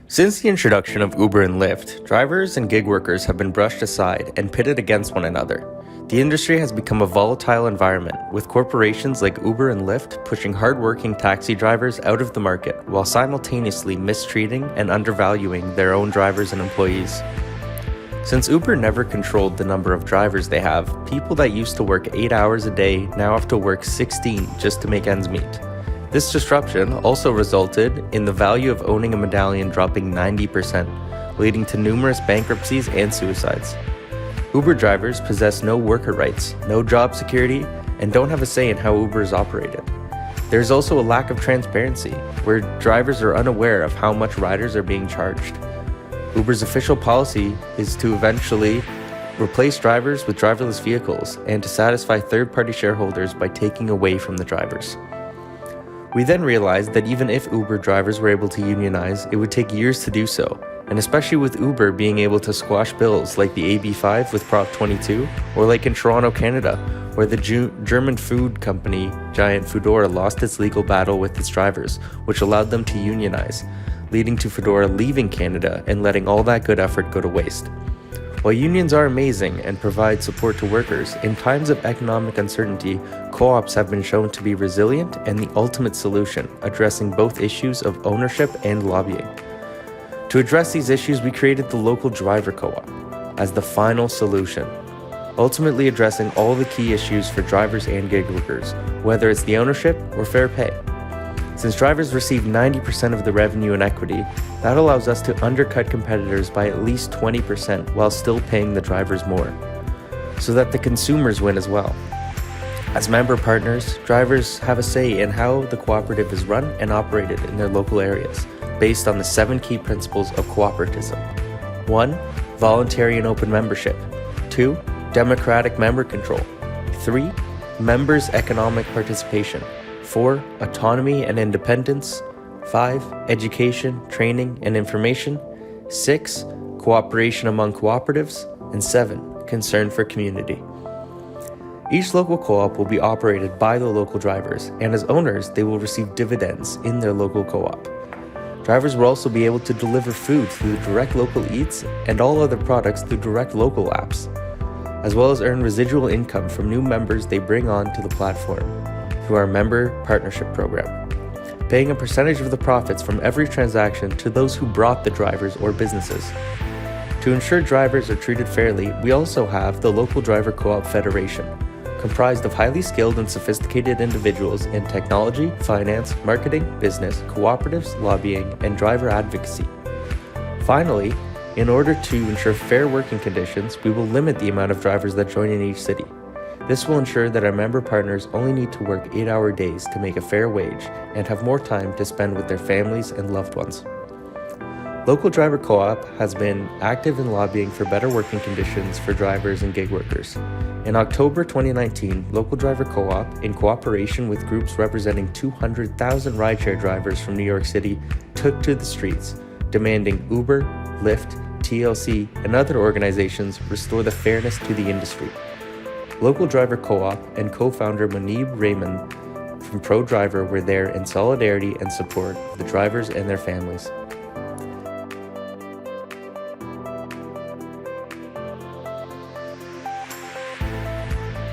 Since the introduction of Uber and Lyft, drivers and gig workers have been brushed aside and pitted against one another. The industry has become a volatile environment, with corporations like Uber and Lyft pushing hard-working taxi drivers out of the market while simultaneously mistreating and undervaluing their own drivers and employees. Since Uber never controlled the number of drivers they have, people that used to work 8 hours a day now have to work 16 just to make ends meet. This disruption also resulted in the value of owning a medallion dropping 90%, leading to numerous bankruptcies and suicides. Uber drivers possess no worker rights, no job security, and don't have a say in how Uber is operated. There's also a lack of transparency, where drivers are unaware of how much riders are being charged. Uber's official policy is to eventually replace drivers with driverless vehicles and to satisfy third-party shareholders by taking away from the drivers. We then realized that even if Uber drivers were able to unionize, it would take years to do so, and especially with Uber being able to squash bills like the AB5 with Prop 22, or like in Toronto, Canada, where the German food company giant Foodora lost its legal battle with its drivers, which allowed them to unionize, leading to Foodora leaving Canada and letting all that good effort go to waste. While unions are amazing and provide support to workers, in times of economic uncertainty, co-ops have been shown to be resilient and the ultimate solution, addressing both issues of ownership and lobbying. To address these issues, we created the local driver co-op as the final solution, ultimately addressing all the key issues for drivers and gig workers, whether it's the ownership or fair pay. Since drivers receive 90% of the revenue in equity, that allows us to undercut competitors by at least 20% while still paying the drivers more, so that the consumers win as well. As member partners, drivers have a say in how the cooperative is run and operated in their local areas, based on the 7 key principles of cooperativism. 1. Voluntary and open membership. 2. Democratic member control. 3. Members' economic participation. 4. Autonomy and independence. 5. Education, training, and information. 6. Cooperation among cooperatives. And 7. Concern for community. Each local co-op will be operated by the local drivers, and as owners, they will receive dividends in their local co-op. Drivers will also be able to deliver food through Direct Local Eats and all other products through Direct Local apps, as well as earn residual income from new members they bring on to the platform through our member partnership program, paying a percentage of the profits from every transaction to those who brought the drivers or businesses. To ensure drivers are treated fairly, we also have the Local Driver Co-op Federation, comprised of highly skilled and sophisticated individuals in technology, finance, marketing, business, cooperatives, lobbying, and driver advocacy. Finally, in order to ensure fair working conditions, we will limit the amount of drivers that join in each city. This will ensure that our member partners only need to work 8-hour days to make a fair wage and have more time to spend with their families and loved ones. Local Driver Co-op has been active in lobbying for better working conditions for drivers and gig workers. In October 2019, Local Driver Co-op, in cooperation with groups representing 200,000 rideshare drivers from New York City, took to the streets, demanding Uber, Lyft, TLC, and other organizations restore the fairness to the industry. Local Driver Co-op and co-founder Munib Raymond from ProDriver were there in solidarity and support of the drivers and their families.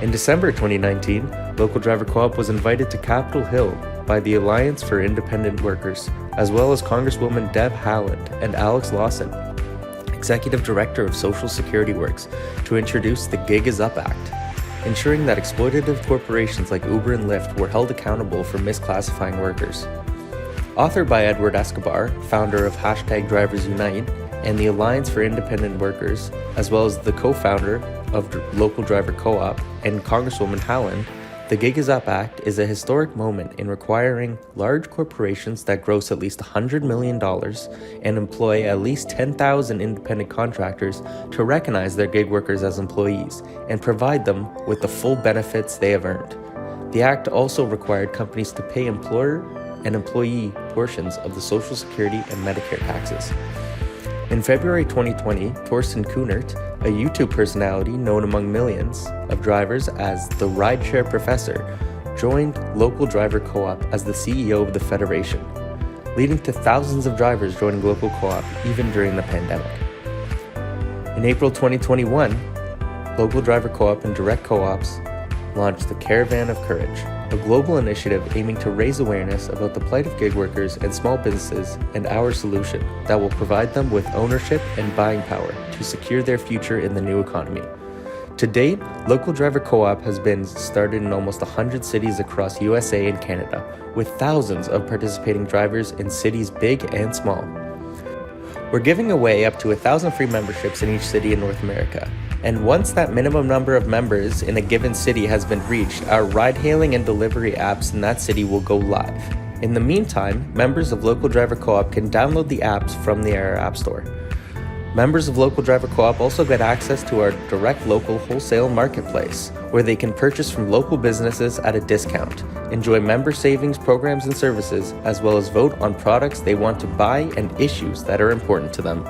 In December 2019, Local Driver Co-op was invited to Capitol Hill by the Alliance for Independent Workers, as well as Congresswoman Deb Haaland and Alex Lawson, Executive Director of Social Security Works, to introduce the Gig is Up Act, ensuring that exploitative corporations like Uber and Lyft were held accountable for misclassifying workers. Authored by Edward Escobar, founder of #DriversUnite and the Alliance for Independent Workers, as well as the co-founder of Local Driver Co-op and Congresswoman Haaland, the Gig is Up Act is a historic moment in requiring large corporations that gross at least $100 million and employ at least 10,000 independent contractors to recognize their gig workers as employees and provide them with the full benefits they have earned. The act also required companies to pay employer and employee portions of the Social Security and Medicare taxes. In February 2020, Torsten Kunert, a YouTube personality known among millions of drivers as the Rideshare Professor, joined Local Driver Co-op as the CEO of the Federation. leading to thousands of drivers joining local co-op even during the pandemic. In April 2021, Local Driver Co-op and Direct Co-ops launched the Caravan of Courage, a global initiative aiming to raise awareness about the plight of gig workers and small businesses and our solution that will provide them with ownership and buying power to secure their future in the new economy. To date, Local Driver Co-op has been started in almost 100 cities across USA and Canada, with thousands of participating drivers in cities big and small. We're giving away up to 1,000 free memberships in each city in North America. And once that minimum number of members in a given city has been reached, our ride-hailing and delivery apps in that city will go live. In the meantime, members of Local Driver Co-op can download the apps from the App Store. Members of Local Driver Co-op also get access to our direct local wholesale marketplace, where they can purchase from local businesses at a discount, enjoy member savings programs and services, as well as vote on products they want to buy and issues that are important to them.